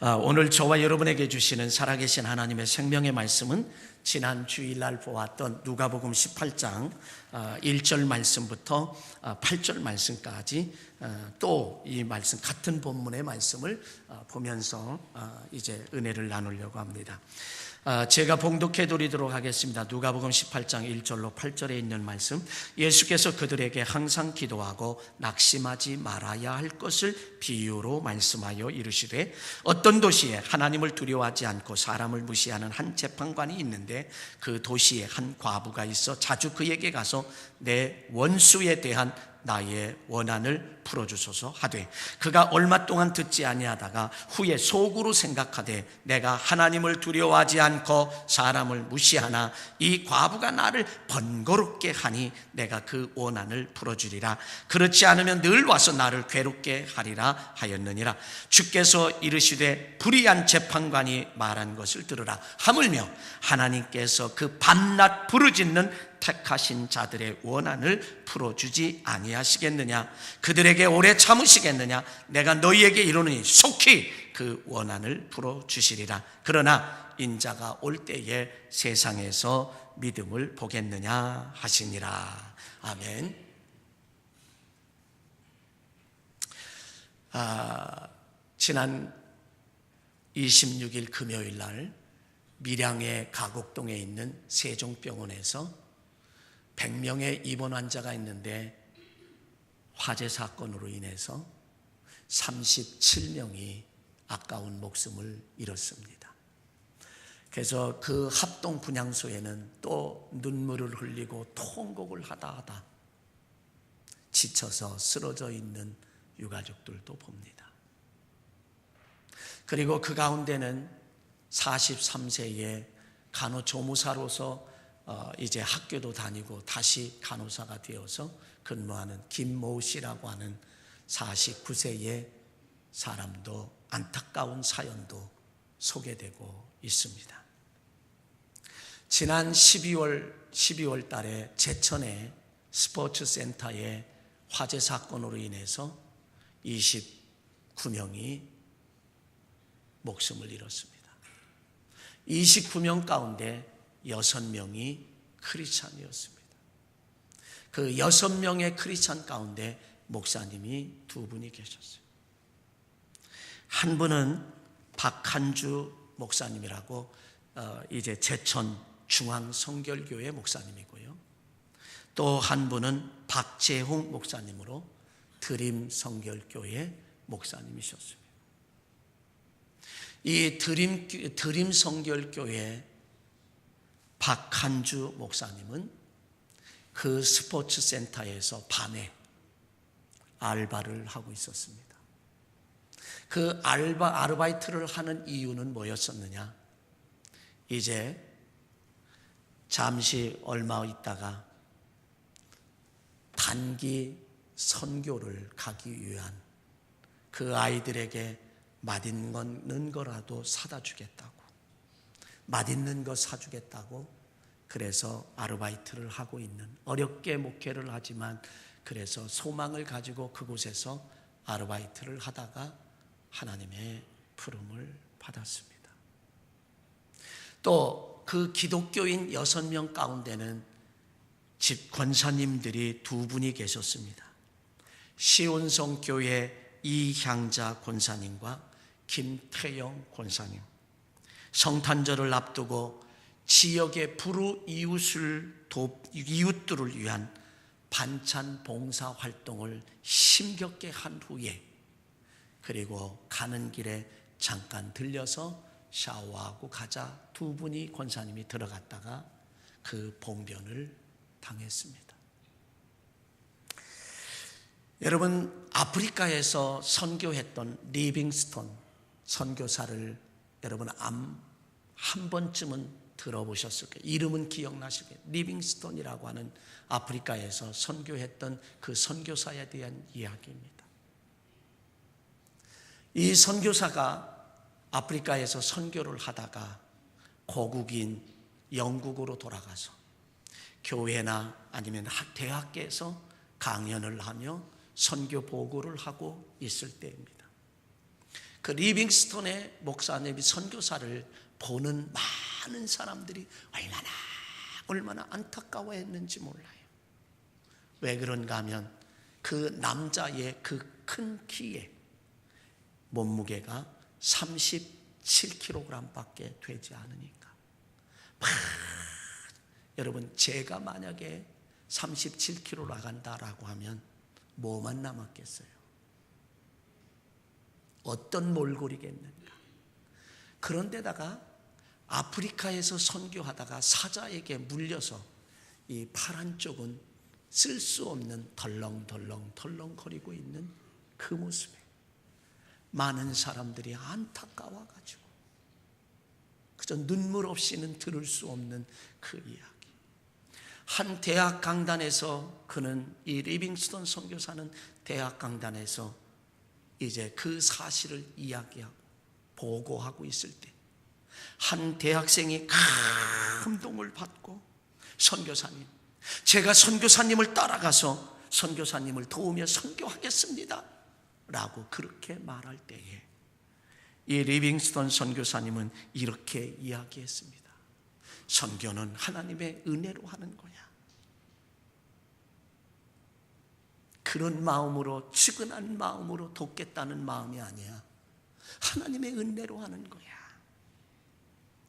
오늘 저와 여러분에게 주시는 살아계신 하나님의 생명의 말씀은 지난 주일날 보았던 누가복음 18장 1절 말씀부터 8절 말씀까지 또 이 말씀 같은 본문의 말씀을 보면서 이제 은혜를 나누려고 합니다. 제가 봉독해 드리도록 하겠습니다. 누가복음 18장 1절로 8절에 있는 말씀, 예수께서 그들에게 항상 기도하고 낙심하지 말아야 할 것을 비유로 말씀하여 이르시되, 어떤 도시에 하나님을 두려워하지 않고 사람을 무시하는 한 재판관이 있는데 그 도시에 한 과부가 있어 자주 그에게 가서 내 원수에 대한 나의 원한을 풀어주소서 하되, 그가 얼마 동안 듣지 아니하다가 후에 속으로 생각하되 내가 하나님을 두려워하지 않고 사람을 무시하나 이 과부가 나를 번거롭게 하니 내가 그 원한을 풀어주리라. 그렇지 않으면 늘 와서 나를 괴롭게 하리라 하였느니라. 주께서 이르시되 불의한 재판관이 말한 것을 들으라. 하물며 하나님께서 그 밤낮 부르짖는 택하신 자들의 원한을 풀어주지 아니하시겠느냐? 그들에게 오래 참으시겠느냐? 내가 너희에게 이르노니 속히 그 원한을 풀어주시리라. 그러나 인자가 올 때에 세상에서 믿음을 보겠느냐 하시니라. 아멘. 지난 26일 금요일 날 밀양의 가곡동에 있는 세종병원에서 100명의 입원 환자가 있는데 화재 사건으로 인해서 37명이 아까운 목숨을 잃었습니다. 그래서 그 합동 분향소에는 또 눈물을 흘리고 통곡을 하다 지쳐서 쓰러져 있는 유가족들도 봅니다. 그리고 그 가운데는 43세의 간호조무사로서 이제 학교도 다니고 다시 간호사가 되어서 근무하는 김모 씨라고 하는 49세의 사람도 안타까운 사연도 소개되고 있습니다. 지난 12월 달에 제천의 스포츠센터의 화재 사건으로 인해서 29명이 목숨을 잃었습니다. 29명 가운데 6명이 크리스찬이었습니다. 그 6명의 크리스찬 가운데 목사님이 2분이 계셨어요. 한 분은 박한주 목사님이라고 이제 제천 중앙성결교회 목사님이고요. 또 한 분은 박재홍 목사님으로 드림성결교회 목사님이셨습니다. 이 드림성결교회 박한주 목사님은 그 스포츠 센터에서 밤에 알바를 하고 있었습니다. 그 아르바이트를 하는 이유는 뭐였었느냐? 이제 잠시 얼마 있다가 단기 선교를 가기 위한 그 아이들에게 맛있는 거라도 사다 주겠다고, 맛있는 거 사주겠다고 그래서 아르바이트를 하고 있는, 어렵게 목회를 하지만 그래서 소망을 가지고 그곳에서 아르바이트를 하다가 하나님의 부름을 받았습니다. 또 그 기독교인 6명 가운데는 집 권사님들이 2분이 계셨습니다. 시온성교회 이향자 권사님과 김태영 권사님. 성탄절을 앞두고 지역의 불우 이웃들을 위한 반찬 봉사 활동을 힘겹게 한 후에, 그리고 가는 길에 잠깐 들려서 샤워하고 가자 2분이 권사님이 들어갔다가 그 봉변을 당했습니다. 여러분, 아프리카에서 선교했던 리빙스톤 선교사를 여러분 한 번쯤은 들어보셨을 거예요. 이름은 기억나실 거예요. 리빙스톤이라고 하는 아프리카에서 선교했던 그 선교사에 대한 이야기입니다. 이 선교사가 아프리카에서 선교를 하다가 고국인 영국으로 돌아가서 교회나 아니면 대학에서 강연을 하며 선교 보고를 하고 있을 때입니다. 그 리빙스톤의 목사님이 선교사를 보는 많은 사람들이 얼마나 안타까워했는지 몰라요. 왜 그런가 하면 그 남자의 그 큰 키에 몸무게가 37kg밖에 되지 않으니까. 여러분, 제가 만약에 37kg 나간다라고 하면 뭐만 남았겠어요? 어떤 몰골이겠는가? 그런데다가 아프리카에서 선교하다가 사자에게 물려서 이 파란 쪽은 쓸 수 없는 덜렁거리고 있는 그 모습에 많은 사람들이 안타까워가지고 그저 눈물 없이는 들을 수 없는 그 이야기. 한 대학 강단에서 그는, 이 리빙스톤 선교사는 대학 강단에서 이제 그 사실을 이야기하고 보고하고 있을 때 한 대학생이 감동을 받고, 선교사님, 제가 선교사님을 따라가서 선교사님을 도우며 선교하겠습니다 라고 그렇게 말할 때에 이 리빙스톤 선교사님은 이렇게 이야기했습니다. 선교는 하나님의 은혜로 하는 거야. 그런 마음으로, 측은한 마음으로 돕겠다는 마음이 아니야. 하나님의 은혜로 하는 거야.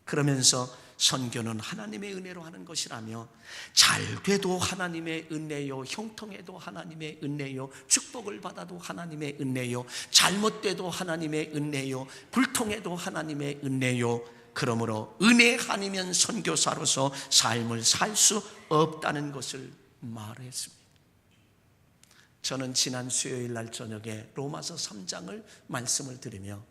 그러면서 선교는 하나님의 은혜로 하는 것이라며, 잘 돼도 하나님의 은혜요, 형통해도 하나님의 은혜요, 축복을 받아도 하나님의 은혜요, 잘못돼도 하나님의 은혜요, 불통해도 하나님의 은혜요, 그러므로 은혜 아니면 선교사로서 삶을 살 수 없다는 것을 말했습니다. 저는 지난 수요일 날 저녁에 로마서 3장을 말씀을 드리며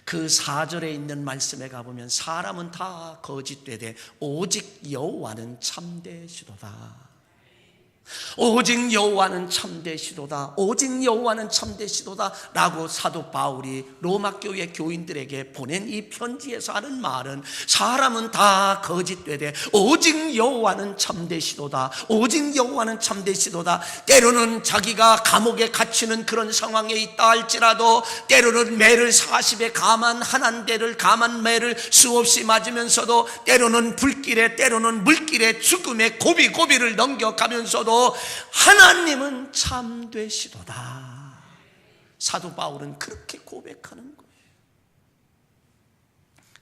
그 4절에 있는 말씀에 가보면 사람은 다 거짓되되 오직 여호와는 참되시도다. 오직 여호와는 참되시도다. 오직 여호와는 참되시도다 라고 사도 바울이 로마 교회 교인들에게 보낸 이 편지에서 하는 말은, 사람은 다 거짓되되 오직 여호와는 참되시도다. 오직 여호와는 참되시도다. 때로는 자기가 감옥에 갇히는 그런 상황에 있다 할지라도, 때로는 매를 40에 감한 대를 감한 매를 수없이 맞으면서도, 때로는 불길에 때로는 물길에 죽음의 고비를 넘겨가면서도 하나님은 참되시도다. 사도 바울은 그렇게 고백하는 거예요.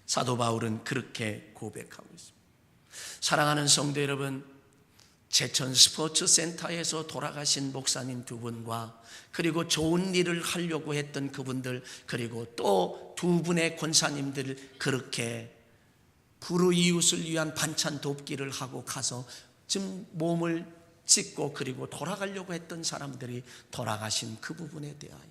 사도 바울은 그렇게 고백하고 있습니다. 사랑하는 성도 여러분, 제천 스포츠 센터에서 돌아가신 목사님 두 분과, 그리고 좋은 일을 하려고 했던 그분들, 그리고 또 두 분의 권사님들, 그렇게 불우이웃을 위한 반찬 돕기를 하고 가서 지금 몸을 찢고 그리고 돌아가려고 했던 사람들이 돌아가신 그 부분에 대하여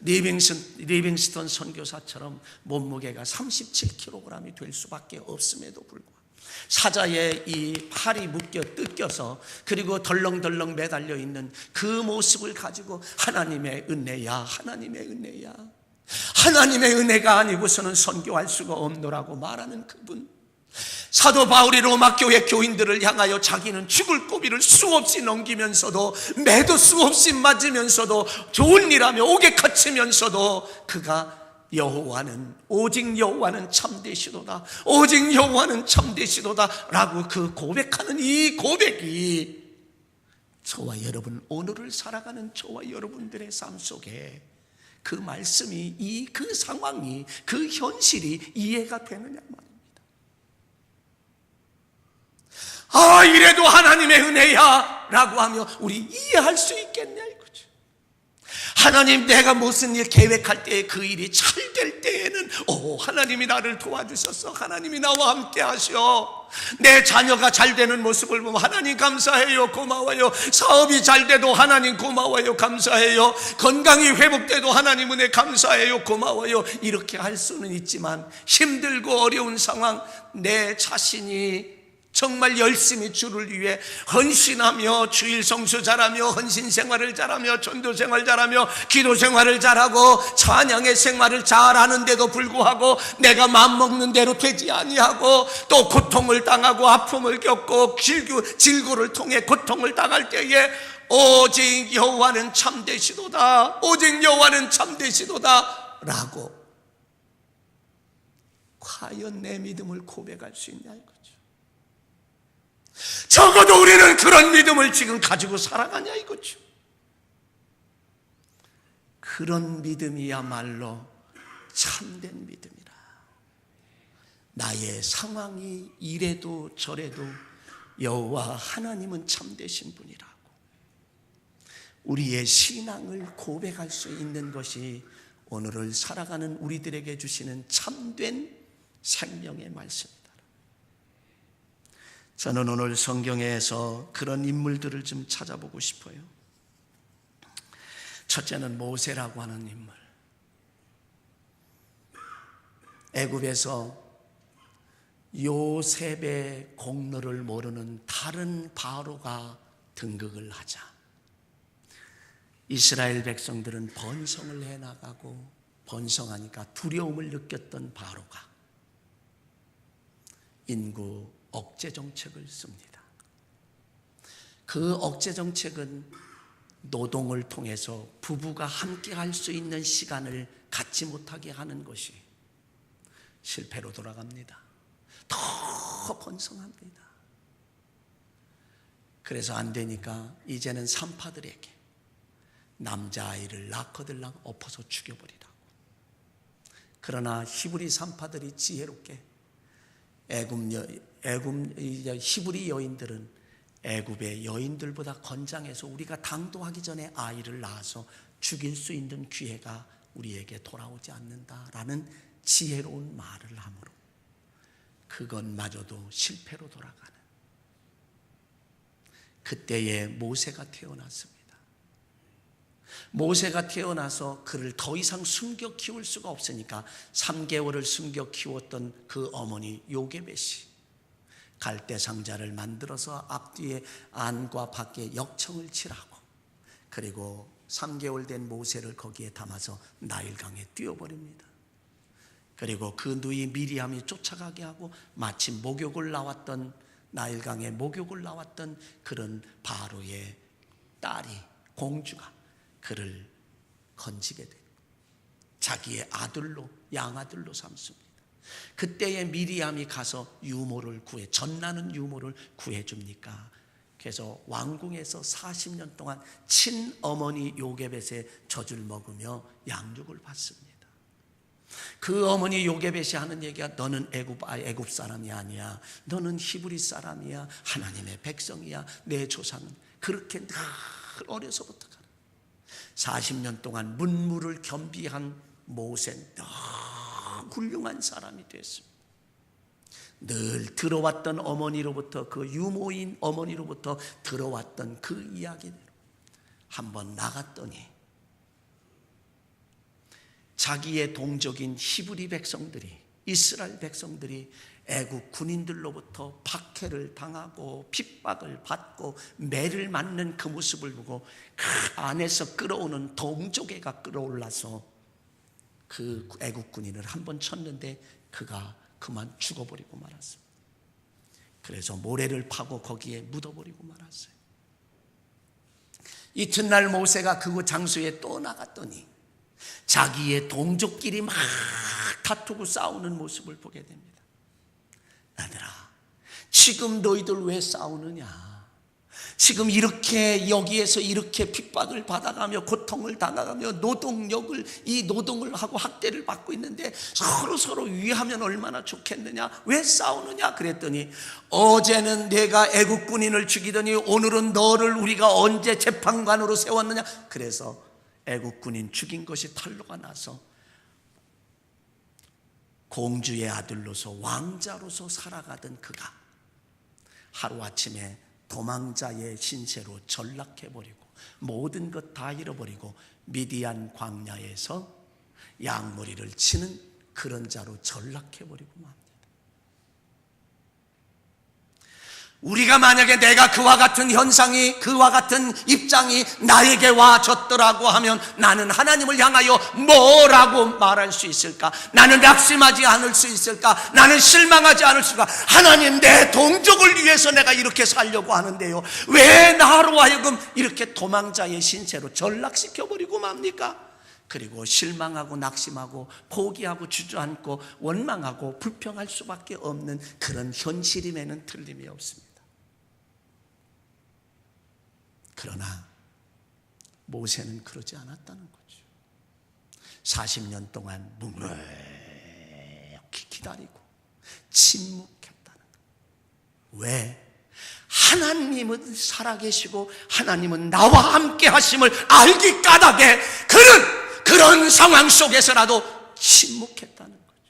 리빙스톤 선교사처럼 몸무게가 37kg이 될 수밖에 없음에도 불구하고 사자의 이 팔이 뜯겨서 그리고 덜렁덜렁 매달려 있는 그 모습을 가지고 하나님의 은혜야, 하나님의 은혜야, 하나님의 은혜가 아니고서는 선교할 수가 없노라고 말하는 그분, 사도 바울이 로마 교회 교인들을 향하여 자기는 죽을 고비를 수없이 넘기면서도, 매도 수없이 맞으면서도, 좋은 일하며 옥에 갇히면서도 그가 여호와는, 오직 여호와는 참되시도다, 오직 여호와는 참되시도다 라고 그 고백하는 이 고백이 저와 여러분, 오늘을 살아가는 저와 여러분들의 삶 속에 그 말씀이, 그 상황이, 그 현실이 이해가 되느냐 말입니다. 아, 이래도 하나님의 은혜야 라고 하며 우리 이해할 수 있겠냐 이거죠. 하나님, 내가 무슨 일 계획할 때 그 일이 잘 될 때에는 하나님이 나를 도와주셨어, 하나님이 나와 함께 하셔. 내 자녀가 잘 되는 모습을 보면 하나님 감사해요, 고마워요. 사업이 잘 돼도 하나님 고마워요, 감사해요. 건강이 회복돼도 하나님 은혜 감사해요, 고마워요. 이렇게 할 수는 있지만 힘들고 어려운 상황, 내 자신이 정말 열심히 주를 위해 헌신하며 주일 성수 잘하며 헌신 생활을 잘하며 전도 생활 잘하며 기도 생활을 잘하고 찬양의 생활을 잘하는데도 불구하고 내가 마음먹는 대로 되지 아니하고 또 고통을 당하고 아픔을 겪고 질고를 통해 고통을 당할 때에 오직 여호와는 참되시도다, 오직 여호와는 참되시도다 라고 과연 내 믿음을 고백할 수 있냐 이거죠. 적어도 우리는 그런 믿음을 지금 가지고 살아가냐 이거죠. 그런 믿음이야말로 참된 믿음이라. 나의 상황이 이래도 저래도 여호와 하나님은 참되신 분이라고 우리의 신앙을 고백할 수 있는 것이 오늘을 살아가는 우리들에게 주시는 참된 생명의 말씀이다. 저는 오늘 성경에서 그런 인물들을 좀 찾아보고 싶어요. 첫째는 모세라고 하는 인물. 애굽에서 요셉의 공로를 모르는 다른 바로가 등극을 하자 이스라엘 백성들은 번성을 해나가고 번성하니까 두려움을 느꼈던 바로가 인구 억제 정책을 씁니다. 그 억제 정책은 노동을 통해서 부부가 함께 할 수 있는 시간을 갖지 못하게 하는 것이 실패로 돌아갑니다. 더 번성합니다. 그래서 안 되니까 이제는 산파들에게 남자아이를 낳거들랑 엎어서 죽여버리라고. 그러나 히브리 산파들이 지혜롭게 히브리 여인들은 애굽의 여인들보다 건장해서 우리가 당도하기 전에 아이를 낳아서 죽일 수 있는 기회가 우리에게 돌아오지 않는다라는 지혜로운 말을 하므로 그것마저도 실패로 돌아가는 그때에 모세가 태어났습니다. 모세가 태어나서 그를 더 이상 숨겨 키울 수가 없으니까 3개월을 숨겨 키웠던 그 어머니 요게벳이 갈대 상자를 만들어서 앞뒤에 안과 밖에 역청을 칠하고 그리고 3개월 된 모세를 거기에 담아서 나일강에 띄워버립니다. 그리고 그 누이 미리암이 쫓아가게 하고 마침 목욕을 나왔던 나일강에 목욕을 나왔던 그런 바로의 딸이 공주가 그를 건지게 되고 자기의 아들로 양아들로 삼습니다. 그때에 미리암이 가서 유모를 전나는 유모를 구해줍니까? 그래서 왕궁에서 40년 동안 친어머니 요게벳의 젖을 먹으며 양육을 받습니다. 그 어머니 요게벳이 하는 얘기가 너는 애굽 사람이 아니야. 너는 히브리 사람이야. 하나님의 백성이야. 내 조상은 그렇게 늘 어려서부터 가는 40년 동안 문무를 겸비한 모세는 훌륭한 사람이 됐습니다. 늘 들어왔던 어머니로부터 그 유모인 어머니로부터 들어왔던 그 이야기대로 한번 나갔더니 자기의 동족인 히브리 백성들이 이스라엘 백성들이 애국 군인들로부터 박해를 당하고 핍박을 받고 매를 맞는 그 모습을 보고 그 안에서 끌어오는 동족애가 끌어올라서 그 애국 군인을 한번 쳤는데 그가 그만 죽어버리고 말았습니다. 그래서 모래를 파고 거기에 묻어버리고 말았어요. 이튿날 모세가 그 장소에 또 나갔더니 자기의 동족끼리 막 다투고 싸우는 모습을 보게 됩니다. 아들아, 지금 너희들 왜 싸우느냐? 지금 이렇게 여기에서 이렇게 핍박을 받아가며 고통을 당하며 이 노동을 하고 학대를 받고 있는데 서로 위하면 얼마나 좋겠느냐? 왜 싸우느냐? 그랬더니 어제는 내가 애국 군인을 죽이더니 오늘은 너를 우리가 언제 재판관으로 세웠느냐? 그래서 애국 군인 죽인 것이 탄로가 나서 공주의 아들로서 왕자로서 살아가던 그가 하루아침에 도망자의 신세로 전락해버리고 모든 것 다 잃어버리고 미디안 광야에서 양머리를 치는 그런 자로 전락해버리고 맙니다. 우리가 만약에 내가 그와 같은 현상이 그와 같은 입장이 나에게 와졌더라고 하면 나는 하나님을 향하여 뭐라고 말할 수 있을까? 나는 낙심하지 않을 수 있을까? 나는 실망하지 않을 수가? 하나님, 내 동족을 위해서 내가 이렇게 살려고 하는데요, 왜 나로 하여금 이렇게 도망자의 신세로 전락시켜버리고 맙니까? 그리고 실망하고 낙심하고 포기하고 주저앉고 원망하고 불평할 수밖에 없는 그런 현실임에는 틀림이 없습니다. 그러나 모세는 그러지 않았다는 거죠. 40년 동안 묵묵히 기다리고 침묵했다는 거예요. 왜? 하나님은 살아계시고 하나님은 나와 함께 하심을 알기 까닭에 그런 상황 속에서라도 침묵했다는 거죠.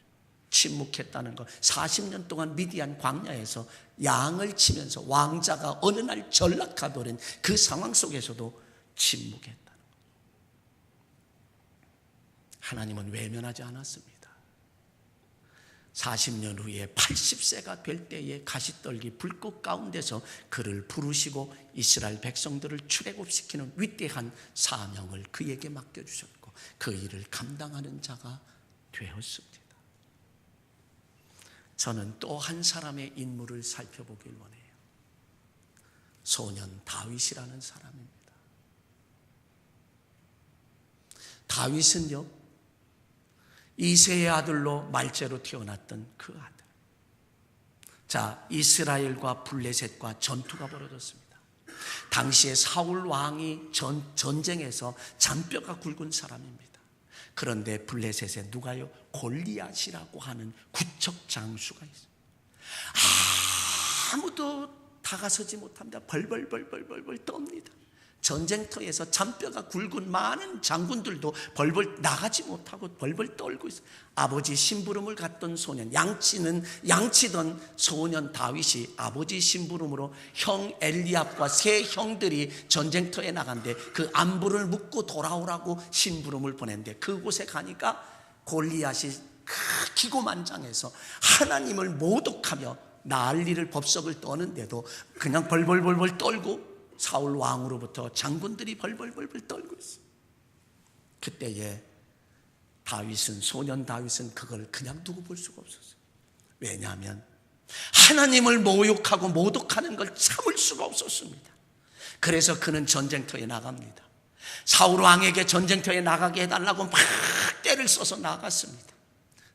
침묵했다는 것. 40년 동안 미디안 광야에서 양을 치면서 왕자가 어느 날 전락하버린 그 상황 속에서도 침묵했다는 거죠. 하나님은 외면하지 않았습니다. 40년 후에 80세가 될 때에 가시떨기 불꽃 가운데서 그를 부르시고 이스라엘 백성들을 출애굽시키는 위대한 사명을 그에게 맡겨주셨고 그 일을 감당하는 자가 되었습니다. 저는 또 한 사람의 인물을 살펴보길 원해요. 소년 다윗이라는 사람입니다. 다윗은요, 이새의 아들로 말째로 태어났던 그 아들. 자, 이스라엘과 블레셋과 전투가 벌어졌습니다. 당시에 사울 왕이 전쟁에서 잔뼈가 굵은 사람입니다. 그런데 블레셋에 누가요? 골리앗이라고 하는 구척 장수가 있어요. 아무도 다가서지 못합니다. 벌벌 떱니다. 전쟁터에서 잔뼈가 굵은 많은 장군들도 벌벌 나가지 못하고 벌벌 떨고 있어요. 아버지 심부름을 갔던 소년, 양치던 소년 다윗이 아버지 심부름으로 형 엘리압과 세 형들이 전쟁터에 나간데 그 안부를 묻고 돌아오라고 심부름을 보낸데 그곳에 가니까 골리앗이 기고만장해서 하나님을 모독하며 난리를 법석을 떠는데도 그냥 벌벌 떨고 사울 왕으로부터 장군들이 벌벌 떨고 있어요. 그때에 소년 다윗은 그걸 그냥 두고 볼 수가 없었어요. 왜냐하면 하나님을 모욕하고 모독하는 걸 참을 수가 없었습니다. 그래서 그는 전쟁터에 나갑니다. 사울 왕에게 전쟁터에 나가게 해달라고 막 떼를 써서 나갔습니다.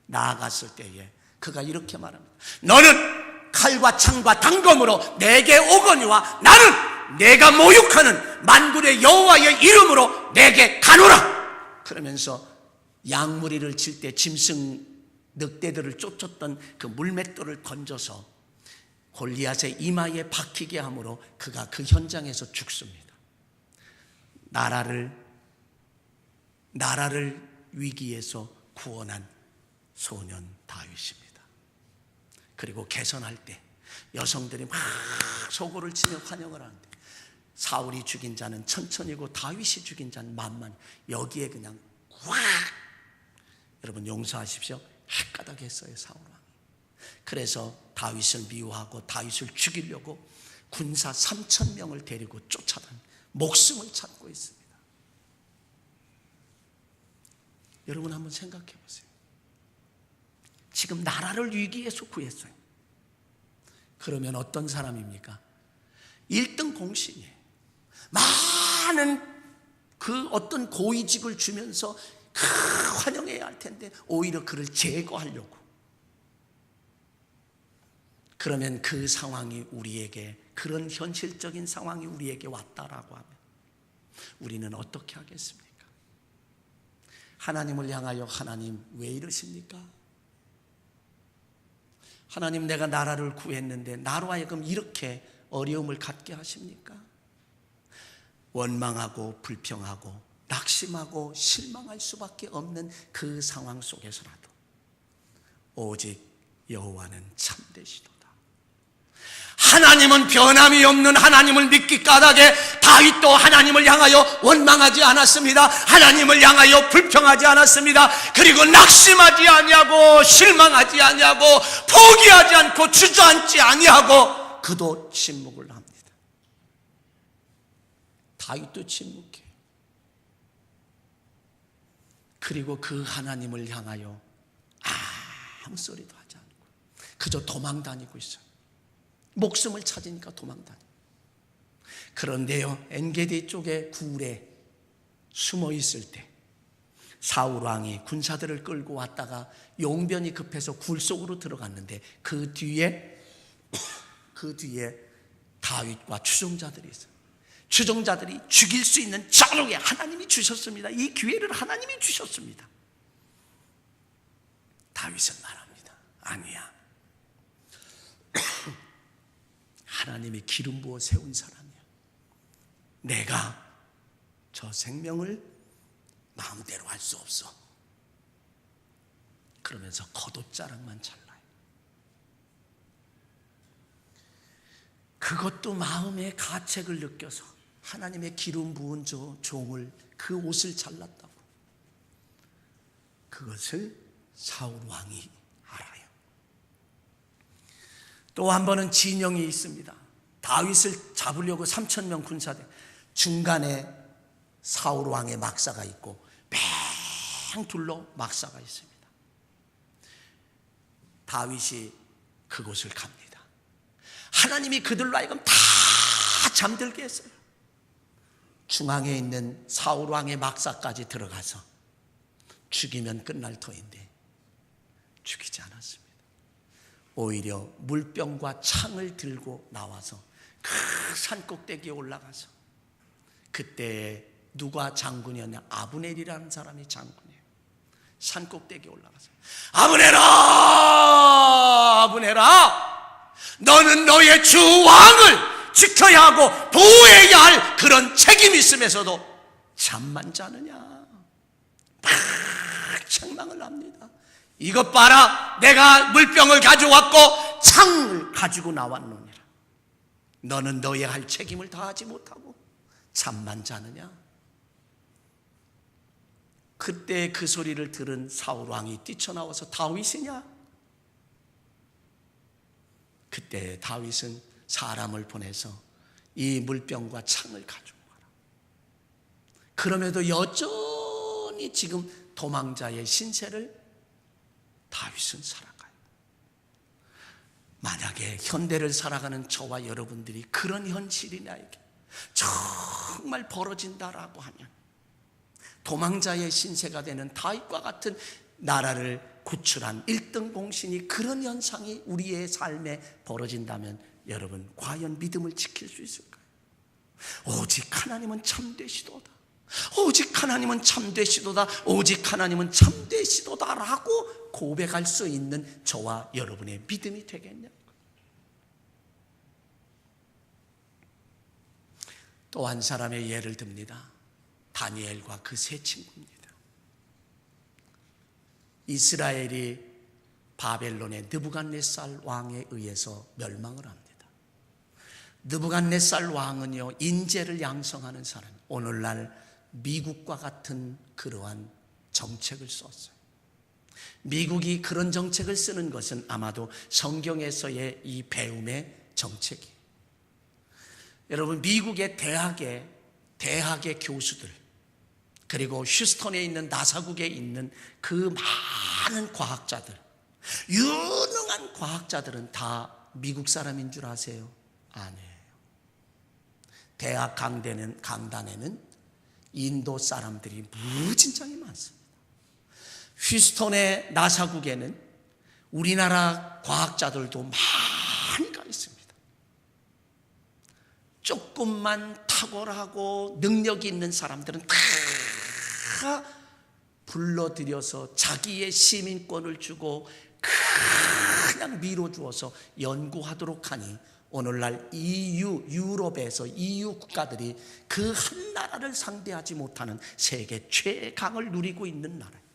나아갔을 때에 그가 이렇게 말합니다. 너는 칼과 창과 단검으로 내게 오거니와 나는 내가 모욕하는 만군의 여호와의 이름으로 내게 가노라. 그러면서 양무리를 칠 때 짐승 늑대들을 쫓았던 그 물맷돌을 던져서 골리앗의 이마에 박히게 함으로 그가 그 현장에서 죽습니다. 나라를 위기에서 구원한 소년 다윗입니다. 그리고 개선할 때 여성들이 막 소고를 치며 환영을 하는데 사울이 죽인 자는 천천히고 다윗이 죽인 자는 만만. 여기에 그냥 확, 여러분 용서하십시오, 헷가닥했어요 사울 왕이. 그래서 다윗을 미워하고 다윗을 죽이려고 군사 3,000명을 데리고 쫓아다니 목숨을 찾고 있습니다. 여러분 한번 생각해 보세요. 지금 나라를 위기에서 구했어요. 그러면 어떤 사람입니까? 1등 공신이에요. 많은 그 어떤 고위직을 주면서 환영해야 할 텐데 오히려 그를 제거하려고. 그러면 그 상황이 우리에게, 그런 현실적인 상황이 우리에게 왔다라고 하면 우리는 어떻게 하겠습니까? 하나님을 향하여 하나님 왜 이러십니까? 하나님, 내가 나라를 구했는데 나로 하여금 이렇게 어려움을 갖게 하십니까? 원망하고 불평하고 낙심하고 실망할 수밖에 없는 그 상황 속에서라도 오직 여호와는 참되시도다. 하나님은 변함이 없는 하나님을 믿기 까닭에 다윗도 하나님을 향하여 원망하지 않았습니다. 하나님을 향하여 불평하지 않았습니다. 그리고 낙심하지 아니하고 실망하지 아니하고 포기하지 않고 주저앉지 아니하고 그도 침묵을 합니다. 다윗도 침묵해요. 그리고 그 하나님을 향하여 아무 소리도 하지 않고 그저 도망다니고 있어요. 목숨을 찾으니까 도망다니고. 그런데요, 엔게디 쪽에 굴에 숨어 있을 때 사울 왕이 군사들을 끌고 왔다가 용변이 급해서 굴 속으로 들어갔는데 그 뒤에 다윗과 추종자들이 있어요. 추종자들이 죽일 수 있는 저녁에 하나님이 주셨습니다. 이 기회를 하나님이 주셨습니다. 다윗은 말합니다. 아니야. 하나님이 기름 부어 세운 사람이야. 내가 저 생명을 마음대로 할 수 없어. 그러면서 겉옷자락만 잘라요. 그것도 마음의 가책을 느껴서 하나님의 기름 부은 저 종을 그 옷을 잘랐다고. 그것을 사울 왕이 알아요. 또 한 번은 진영이 있습니다. 다윗을 잡으려고 3,000명 군사대 중간에 사울 왕의 막사가 있고 뺑 둘러 막사가 있습니다. 다윗이 그곳을 갑니다. 하나님이 그들로 하여금 다 잠들게 했어요. 중앙에 있는 사울 왕의 막사까지 들어가서 죽이면 끝날 터인데 죽이지 않았습니다. 오히려 물병과 창을 들고 나와서 그 산꼭대기에 올라가서, 그때 누가 장군이었냐? 아브넬이라는 사람이 장군이에요. 산꼭대기에 올라가서 아브넬아, 너는 너의 주 왕을 지켜야 하고 보호해야 할 그런 책임이 있으면서도 잠만 자느냐? 막 책망을 합니다. 이것 봐라, 내가 물병을 가져왔고 창을 가지고 나왔느니라. 너는 너의 할 책임을 다하지 못하고 잠만 자느냐? 그때 그 소리를 들은 사울 왕이 뛰쳐나와서 다윗이냐? 그때 다윗은 사람을 보내서 이 물병과 창을 가지고 가라. 그럼에도 여전히 지금 도망자의 신세를 다윗은 살아가요. 만약에 현대를 살아가는 저와 여러분들이 그런 현실이 나에게 정말 벌어진다라고 하면, 도망자의 신세가 되는 다윗과 같은 나라를 구출한 1등 공신이 그런 현상이 우리의 삶에 벌어진다면 여러분 과연 믿음을 지킬 수 있을까요? 오직 하나님은 참되시도다, 오직 하나님은 참되시도다, 오직 하나님은 참되시도다 라고 고백할 수 있는 저와 여러분의 믿음이 되겠냐? 또 한 사람의 예를 듭니다. 다니엘과 그 세 친구입니다. 이스라엘이 바벨론의 느부갓네살 왕에 의해서 멸망을 합니다. 느부갓네살 왕은요, 인재를 양성하는 사람, 오늘날 미국과 같은 그러한 정책을 썼어요. 미국이 그런 정책을 쓰는 것은 아마도 성경에서의 이 배움의 정책이에요. 여러분, 미국의 대학의 교수들, 그리고 휴스턴에 있는 나사국에 있는 그 많은 과학자들, 유능한 과학자들은 다 미국 사람인 줄 아세요? 아니에요. 대학 강단에는 인도 사람들이 무진장이 많습니다. 휴스턴의 나사국에는 우리나라 과학자들도 많이 가 있습니다. 조금만 탁월하고 능력이 있는 사람들은 다 불러들여서 자기의 시민권을 주고 그냥 밀어주어서 연구하도록 하니 오늘날 유럽에서 EU 국가들이 그 한 나라를 상대하지 못하는 세계 최강을 누리고 있는 나라예요.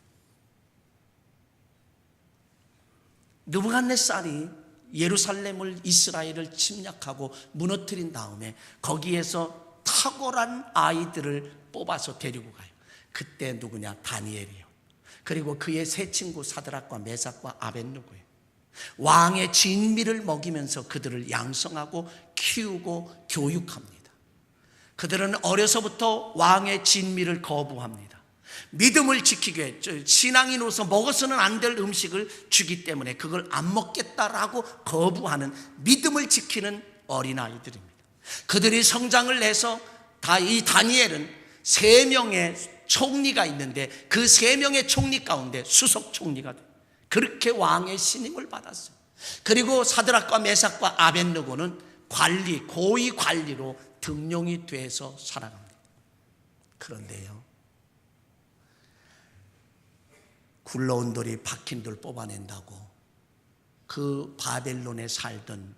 느부갓네살이 예루살렘을, 이스라엘을 침략하고 무너뜨린 다음에 거기에서 탁월한 아이들을 뽑아서 데리고 가요. 그때 누구냐? 다니엘이요. 그리고 그의 세 친구 사드락과 메삭과 아벳느고예요. 왕의 진미를 먹이면서 그들을 양성하고 키우고 교육합니다. 그들은 어려서부터 왕의 진미를 거부합니다. 믿음을 지키기 위해, 신앙인으로서 먹어서는 안 될 음식을 주기 때문에 그걸 안 먹겠다라고 거부하는 믿음을 지키는 어린아이들입니다. 그들이 성장을 해서 이 다니엘은 세 명의 총리가 있는데 그 세 명의 총리 가운데 수석 총리가 돼. 그렇게 왕의 신임을 받았어요. 그리고 사드락과 메삭과 아벳느고는 고위 관리로 등용이 돼서 살아갑니다. 그런데요, 굴러온 돌이 박힌 돌 뽑아낸다고 그 바벨론에 살던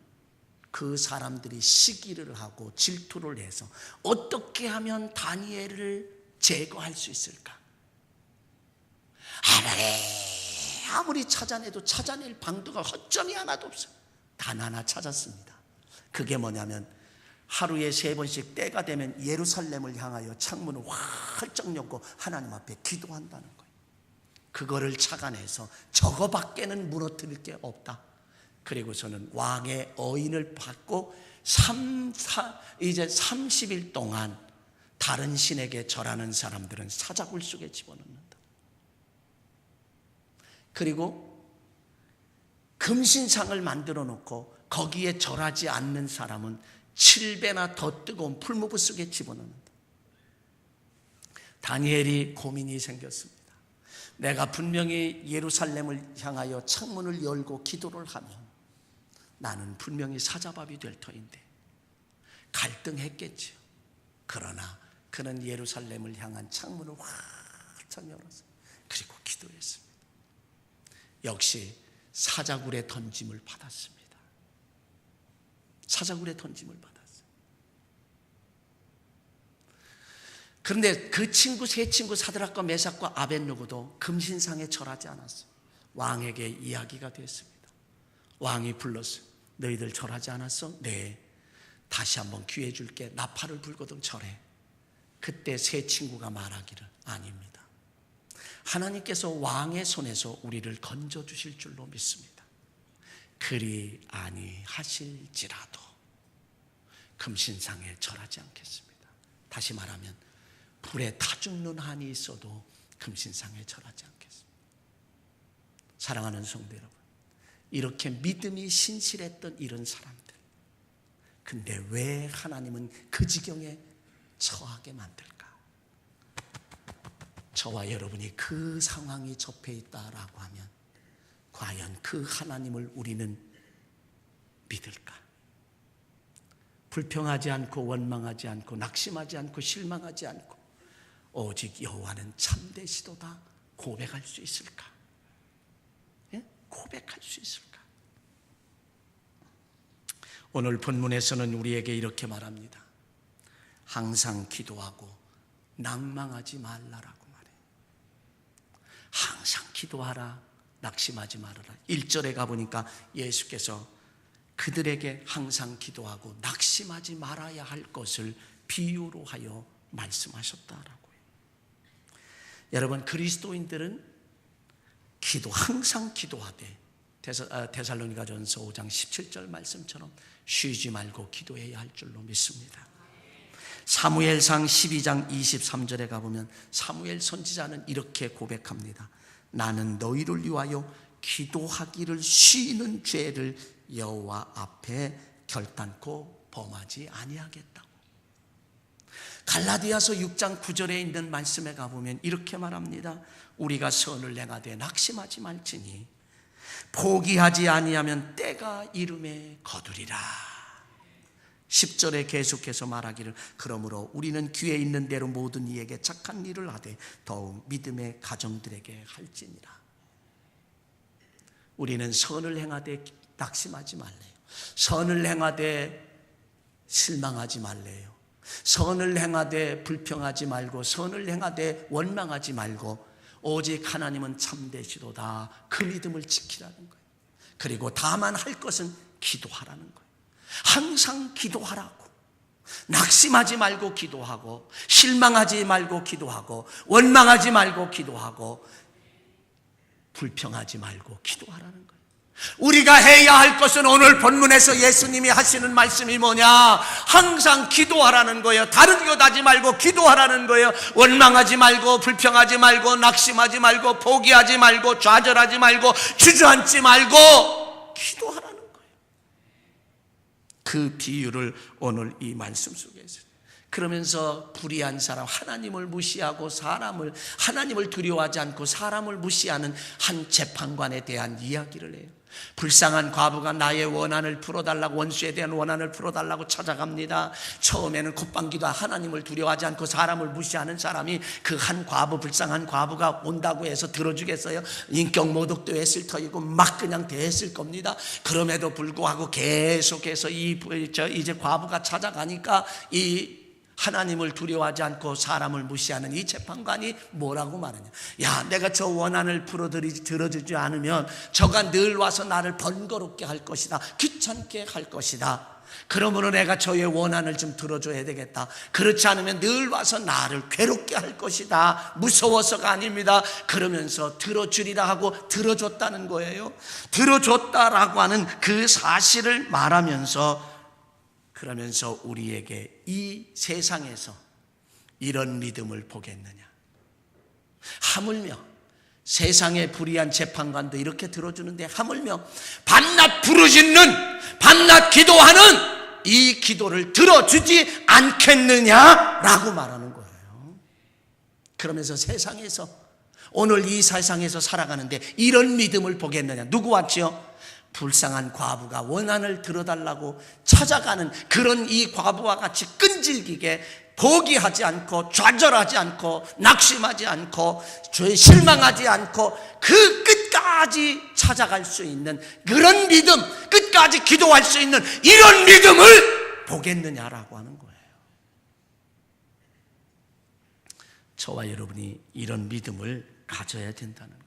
그 사람들이 시기를 하고 질투를 해서 어떻게 하면 다니엘을 제거할 수 있을까? 아무리 찾아내도 찾아낼 방도가 허점이 하나도 없어요. 단 하나 찾았습니다. 그게 뭐냐면 하루에 3번씩 때가 되면 예루살렘을 향하여 창문을 활짝 열고 하나님 앞에 기도한다는 거예요. 그거를 찾아내서 저거밖에는 무너뜨릴 게 없다. 그리고서는 왕의 어인을 받고 이제 30일 동안 다른 신에게 절하는 사람들은 사자굴 속에 집어넣는다. 그리고 금신상을 만들어 놓고 거기에 절하지 않는 사람은 7배나 더 뜨거운 풀무브 속에 집어넣는다. 다니엘이 고민이 생겼습니다. 내가 분명히 예루살렘을 향하여 창문을 열고 기도를 하면 나는 분명히 사자밥이 될 터인데 갈등했겠지요. 그러나 그는 예루살렘을 향한 창문을 활짝 열었어요. 그리고 기도했습니다. 역시 사자굴에 던짐을 받았습니다. 사자굴에 던짐을 받았어요. 그런데 그 세 친구 사드락과 메삭과 아벳느고도 금신상에 절하지 않았어요. 왕에게 이야기가 됐습니다. 왕이 불렀어요. 너희들 절하지 않았어? 네. 다시 한번 기회 줄게. 나팔을 불거든 절해. 그때 세 친구가 말하기를 아닙니다. 하나님께서 왕의 손에서 우리를 건져주실 줄로 믿습니다. 그리 아니하실지라도 금신상에 절하지 않겠습니다. 다시 말하면 불에 타 죽는 한이 있어도 금신상에 절하지 않겠습니다. 사랑하는 성도 여러분, 이렇게 믿음이 신실했던 이런 사람들, 근데 왜 하나님은 그 지경에 처하게 만들까? 저와 여러분이 그 상황이 접해 있다라고 하면 과연 그 하나님을 우리는 믿을까? 불평하지 않고 원망하지 않고 낙심하지 않고 실망하지 않고 오직 여호와는 참되시도다 고백할 수 있을까? 예? 고백할 수 있을까? 오늘 본문에서는 우리에게 이렇게 말합니다. 항상 기도하고 낙망하지 말라라고 말해요. 항상 기도하라, 낙심하지 말아라. 1절에 가보니까 예수께서 그들에게 항상 기도하고 낙심하지 말아야 할 것을 비유로 하여 말씀하셨다라고요. 여러분, 그리스도인들은 항상 기도하되 데살로니가전서 5장 17절 말씀처럼 쉬지 말고 기도해야 할 줄로 믿습니다. 사무엘상 12장 23절에 가보면 사무엘 선지자는 이렇게 고백합니다. 나는 너희를 위하여 기도하기를 쉬는 죄를 여호와 앞에 결단코 범하지 아니하겠다고. 갈라디아서 6장 9절에 있는 말씀에 가보면 이렇게 말합니다. 우리가 선을 행하되 낙심하지 말지니 포기하지 아니하면 때가 이름에 거두리라. 10절에 계속해서 말하기를 그러므로 우리는 귀에 있는 대로 모든 이에게 착한 일을 하되 더욱 믿음의 가정들에게 할지니라. 우리는 선을 행하되 낙심하지 말래요. 선을 행하되 실망하지 말래요. 선을 행하되 불평하지 말고 선을 행하되 원망하지 말고 오직 하나님은 참되시도다 그 믿음을 지키라는 거예요. 그리고 다만 할 것은 기도하라는 거예요. 항상 기도하라고. 낙심하지 말고 기도하고 실망하지 말고 기도하고 원망하지 말고 기도하고 불평하지 말고 기도하라는 거예요. 우리가 해야 할 것은 오늘 본문에서 예수님이 하시는 말씀이 뭐냐? 항상 기도하라는 거예요. 다른 것 하지 말고 기도하라는 거예요. 원망하지 말고 불평하지 말고 낙심하지 말고 포기하지 말고 좌절하지 말고 주저앉지 말고 기도하라는 거예요. 그 비유를 오늘 이 말씀 속에서, 그러면서 불의한 사람, 하나님을 무시하고 하나님을 두려워하지 않고 사람을 무시하는 한 재판관에 대한 이야기를 해요. 불쌍한 과부가 나의 원한을 풀어달라고, 원수에 대한 원한을 풀어달라고 찾아갑니다. 처음에는 콧방귀도 하나님을 두려워하지 않고 사람을 무시하는 사람이 그 한 과부, 불쌍한 과부가 온다고 해서 들어주겠어요? 인격 모독도 했을 터이고 막 그냥 대했을 겁니다. 그럼에도 불구하고 계속해서 이제 과부가 찾아가니까 이 하나님을 두려워하지 않고 사람을 무시하는 이 재판관이 뭐라고 말하냐? 야, 내가 저 원한을 들어주지 않으면 저가 늘 와서 나를 번거롭게 할 것이다, 귀찮게 할 것이다. 그러므로 내가 저의 원한을 좀 들어줘야 되겠다. 그렇지 않으면 늘 와서 나를 괴롭게 할 것이다. 무서워서가 아닙니다. 그러면서 들어주리라 하고 들어줬다는 거예요. 들어줬다라고 하는 그 사실을 말하면서, 그러면서 우리에게 이 세상에서 이런 믿음을 보겠느냐? 하물며 세상의 불의한 재판관도 이렇게 들어주는데, 하물며 밤낮 부르짖는, 밤낮 기도하는 이 기도를 들어주지 않겠느냐라고 말하는 거예요. 그러면서 세상에서, 오늘 이 세상에서 살아가는데 이런 믿음을 보겠느냐? 누구 왔지요? 불쌍한 과부가 원한을 들어달라고 찾아가는 그런 이 과부와 같이 끈질기게 포기하지 않고, 좌절하지 않고, 낙심하지 않고, 실망하지 않고 그 끝까지 찾아갈 수 있는 그런 믿음, 끝까지 기도할 수 있는 이런 믿음을 보겠느냐라고 하는 거예요. 저와 여러분이 이런 믿음을 가져야 된다는 거예요.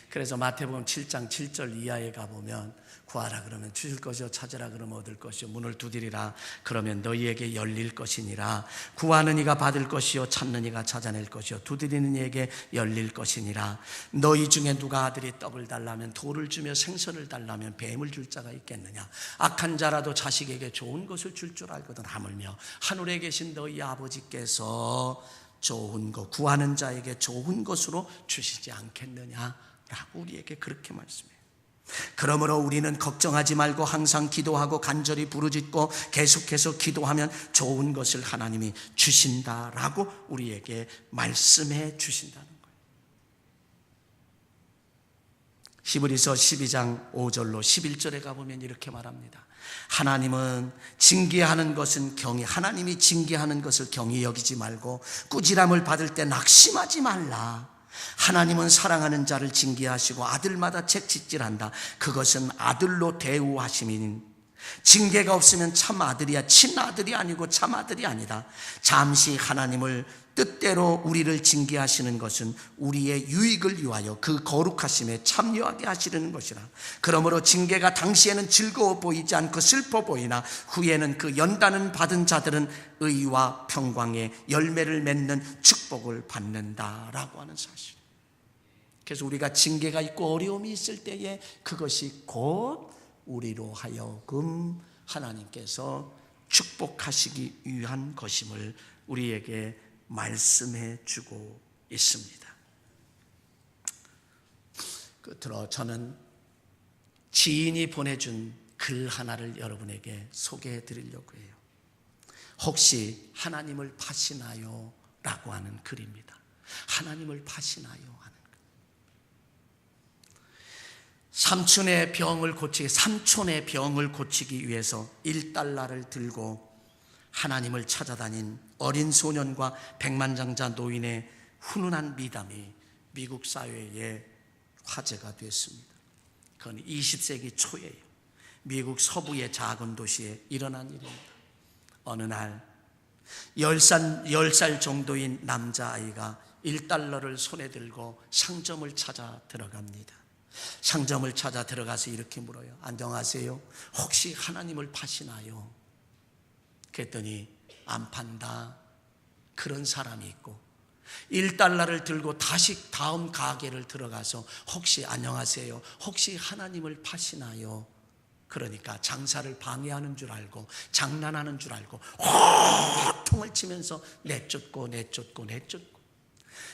그래서 마태복음 7장 7절 이하에 가보면, 구하라 그러면 주실 것이요, 찾으라 그러면 얻을 것이요, 문을 두드리라 그러면 너희에게 열릴 것이니라. 구하는 이가 받을 것이요, 찾는 이가 찾아낼 것이요, 두드리는 이에게 열릴 것이니라. 너희 중에 누가 아들이 떡을 달라면 돌을 주며 생선을 달라면 뱀을 줄 자가 있겠느냐? 악한 자라도 자식에게 좋은 것을 줄 줄 알거든 하물며 하늘에 계신 너희 아버지께서 좋은 것, 구하는 자에게 좋은 것으로 주시지 않겠느냐 라고 우리에게 그렇게 말씀해요. 그러므로 우리는 걱정하지 말고 항상 기도하고 간절히 부르짖고 계속해서 기도하면 좋은 것을 하나님이 주신다라고 우리에게 말씀해 주신다는 거예요. 히브리서 12장 5절로 11절에 가보면 이렇게 말합니다. 하나님이 징계하는 것을 경히 여기지 말고 꾸지람을 받을 때 낙심하지 말라. 하나님은 사랑하는 자를 징계하시고 아들마다 책짓질한다. 그것은 아들로 대우하심이니 징계가 없으면 참 아들이야 친아들이 아니고 참 아들이 아니다. 잠시 하나님을 뜻대로 우리를 징계하시는 것은 우리의 유익을 위하여 그 거룩하심에 참여하게 하시려는 것이라. 그러므로 징계가 당시에는 즐거워 보이지 않고 슬퍼 보이나 후에는 그 연단은 받은 자들은 의와 평강의 열매를 맺는 축복을 받는다라고 하는 사실. 그래서 우리가 징계가 있고 어려움이 있을 때에 그것이 곧 우리로 하여금 하나님께서 축복하시기 위한 것임을 우리에게 말씀해 주고 있습니다. 끝으로 저는 지인이 보내준 글 하나를 여러분에게 소개해 드리려고 해요. 혹시 하나님을 파시나요? 라고 하는 글입니다. 하나님을 파시나요? 하는 글. 삼촌의 병을 고치기 위해서 1달러를 들고 하나님을 찾아다닌 어린 소년과 백만장자 노인의 훈훈한 미담이 미국 사회에 화제가 됐습니다. 그건 20세기 초예요. 미국 서부의 작은 도시에 일어난 일입니다. 어느 날 10살 정도인 남자아이가 1달러를 손에 들고 상점을 찾아 들어갑니다. 상점을 찾아 들어가서 이렇게 물어요. 안녕하세요. 혹시 하나님을 파시나요? 그랬더니 안 판다. 그런 사람이 있고 1달러를 들고 다시 다음 가게를 들어가서 혹시 안녕하세요. 혹시 하나님을 파시나요? 그러니까 장사를 방해하는 줄 알고 장난하는 줄 알고 호통을 치면서 내쫓고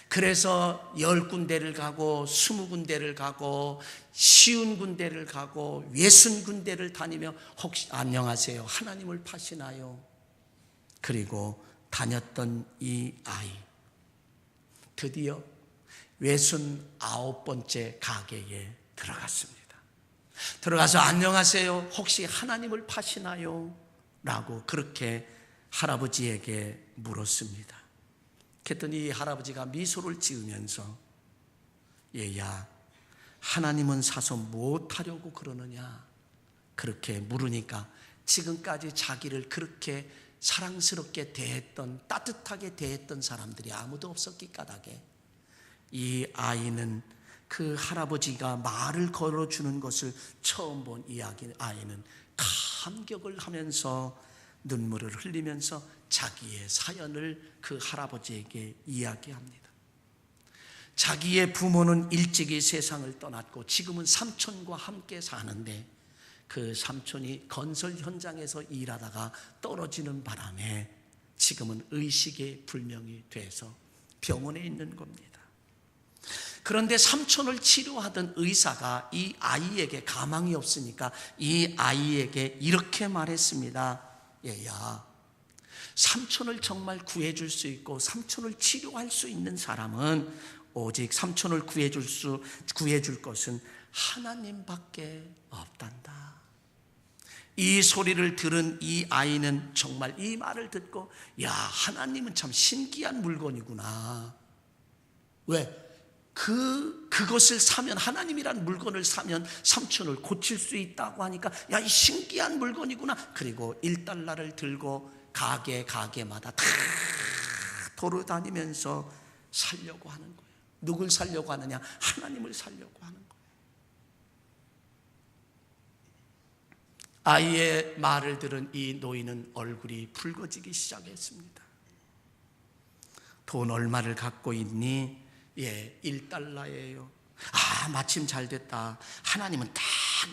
그래서 10군데를 가고 20군데를 가고 50군데를 가고 60군데를 다니며 혹시 안녕하세요. 하나님을 파시나요? 그리고 다녔던 이 아이, 드디어 69번째 가게에 들어갔습니다. 들어가서 안녕하세요, 혹시 하나님을 파시나요? 라고 그렇게 할아버지에게 물었습니다. 그랬더니 할아버지가 미소를 지으면서 얘야, 하나님은 사서 무엇하려고 그러느냐? 그렇게 물으니까 지금까지 자기를 그렇게 사랑스럽게 대했던, 따뜻하게 대했던 사람들이 아무도 없었기 까닭에 이 아이는 그 할아버지가 말을 걸어주는 것을 처음 본 아이는 감격을 하면서 눈물을 흘리면서 자기의 사연을 그 할아버지에게 이야기합니다. 자기의 부모는 일찍이 세상을 떠났고 지금은 삼촌과 함께 사는데 그 삼촌이 건설 현장에서 일하다가 떨어지는 바람에 지금은 의식의 불명이 돼서 병원에 있는 겁니다. 그런데 삼촌을 치료하던 의사가 이 아이에게 가망이 없으니까 이 아이에게 이렇게 말했습니다. 얘야, 삼촌을 정말 구해줄 수 있고 삼촌을 치료할 수 있는 사람은 오직 삼촌을 구해줄 것은 하나님밖에 없단다. 이 소리를 들은 이 아이는 정말 이 말을 듣고, 야, 하나님은 참 신기한 물건이구나. 왜? 그것을 사면, 하나님이란 물건을 사면 삼촌을 고칠 수 있다고 하니까, 야, 이 신기한 물건이구나. 그리고 1달러를 들고 가게마다 다 돌아다니면서 살려고 하는 거예요. 누굴 살려고 하느냐? 하나님을 살려고 하는 거예요. 아이의 말을 들은 이 노인은 얼굴이 붉어지기 시작했습니다. 돈 얼마를 갖고 있니? 예, 1달러예요. 아, 마침 잘 됐다. 하나님은 딱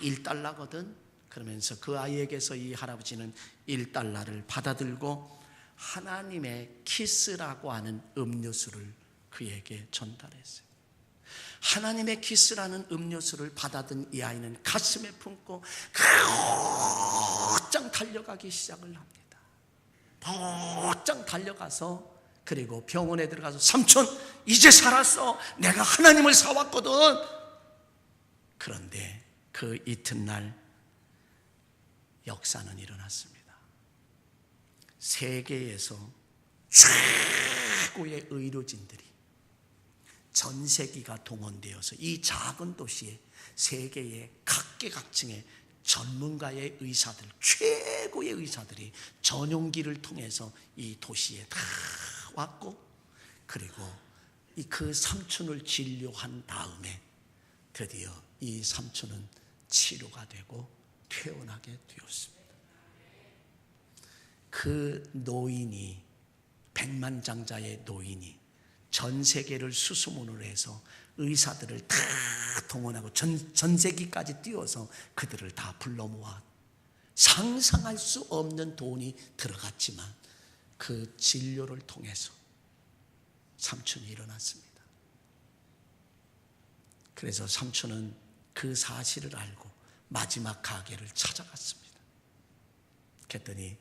1달러거든. 그러면서 그 아이에게서 이 할아버지는 1달러를 받아들고 하나님의 키스라고 하는 음료수를 그에게 전달했어요. 하나님의 키스라는 음료수를 받아든 이 아이는 가슴에 품고 곧장 달려가기 시작을 합니다. 곧장 달려가서 그리고 병원에 들어가서 삼촌, 이제 살았어. 내가 하나님을 사왔거든. 그런데 그 이튿날 역사는 일어났습니다. 세계에서 최고의 의료진들이 전 세계가 동원되어서 이 작은 도시에 세계의 각계각층의 전문가의 의사들, 최고의 의사들이 전용기를 통해서 이 도시에 다 왔고, 그리고 그 삼촌을 진료한 다음에 드디어 이 삼촌은 치료가 되고 퇴원하게 되었습니다. 그 노인이, 백만장자의 노인이 전 세계를 수소문을 해서 의사들을 다 동원하고 전세기까지 띄워서 그들을 다 불러 모아 상상할 수 없는 돈이 들어갔지만 그 진료를 통해서 삼촌이 일어났습니다. 그래서 삼촌은 그 사실을 알고 마지막 가게를 찾아갔습니다. 그랬더니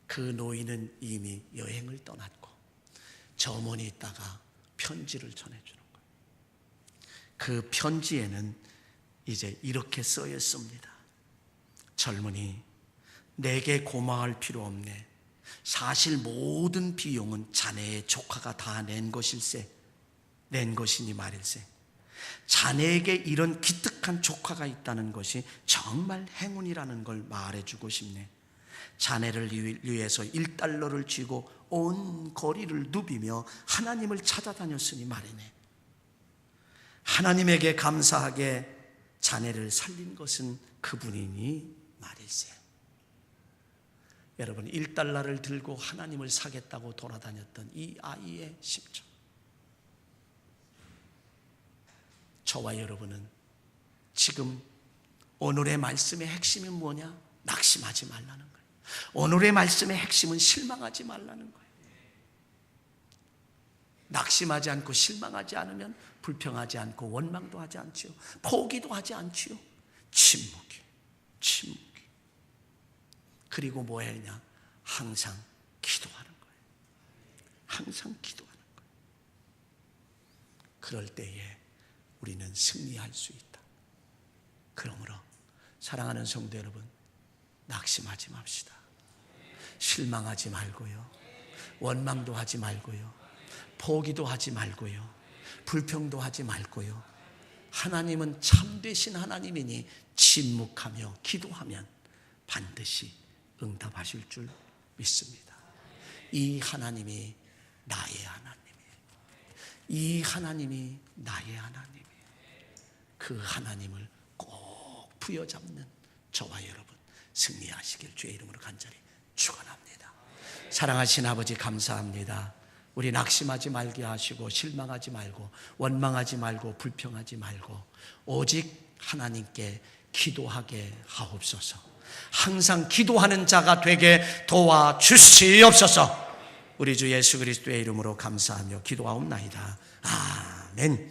그 노인은 이미 여행을 떠났고 저 멀리 있다가 편지를 전해주는 거예요. 그 편지에는 이제 이렇게 써 있습니다. 젊은이, 내게 고마워할 필요 없네. 사실 모든 비용은 자네의 조카가 다 낸 것이니 말일세. 자네에게 이런 기특한 조카가 있다는 것이 정말 행운이라는 걸 말해주고 싶네. 자네를 위해서 1달러를 쥐고 온 거리를 누비며 하나님을 찾아다녔으니 말이네. 하나님에게 감사하게 자네를 살린 것은 그분이니 말일세. 여러분, 1달러를 들고 하나님을 사겠다고 돌아다녔던 이 아이의 심정, 저와 여러분은 지금 오늘의 말씀의 핵심이 뭐냐? 낙심하지 말라는 거예요. 오늘의 말씀의 핵심은 실망하지 말라는 거예요. 낙심하지 않고 실망하지 않으면 불평하지 않고 원망도 하지 않지요. 포기도 하지 않지요. 침묵이. 그리고 뭐 해야 하냐? 항상 기도하는 거예요. 항상 기도하는 거예요. 그럴 때에 우리는 승리할 수 있다. 그러므로 사랑하는 성도 여러분, 낙심하지 맙시다. 실망하지 말고요, 원망도 하지 말고요, 포기도 하지 말고요, 불평도 하지 말고요. 하나님은 참되신 하나님이니 침묵하며 기도하면 반드시 응답하실 줄 믿습니다. 이 하나님이 나의 하나님이에요. 이 하나님이 나의 하나님이에요. 그 하나님을 꼭 부여잡는 저와 여러분 승리하시길 주의 이름으로 간절히 축원합니다. 사랑하신 아버지, 감사합니다. 우리 낙심하지 말게 하시고 실망하지 말고 원망하지 말고 불평하지 말고 오직 하나님께 기도하게 하옵소서. 항상 기도하는 자가 되게 도와주시옵소서. 우리 주 예수 그리스도의 이름으로 감사하며 기도하옵나이다. 아멘.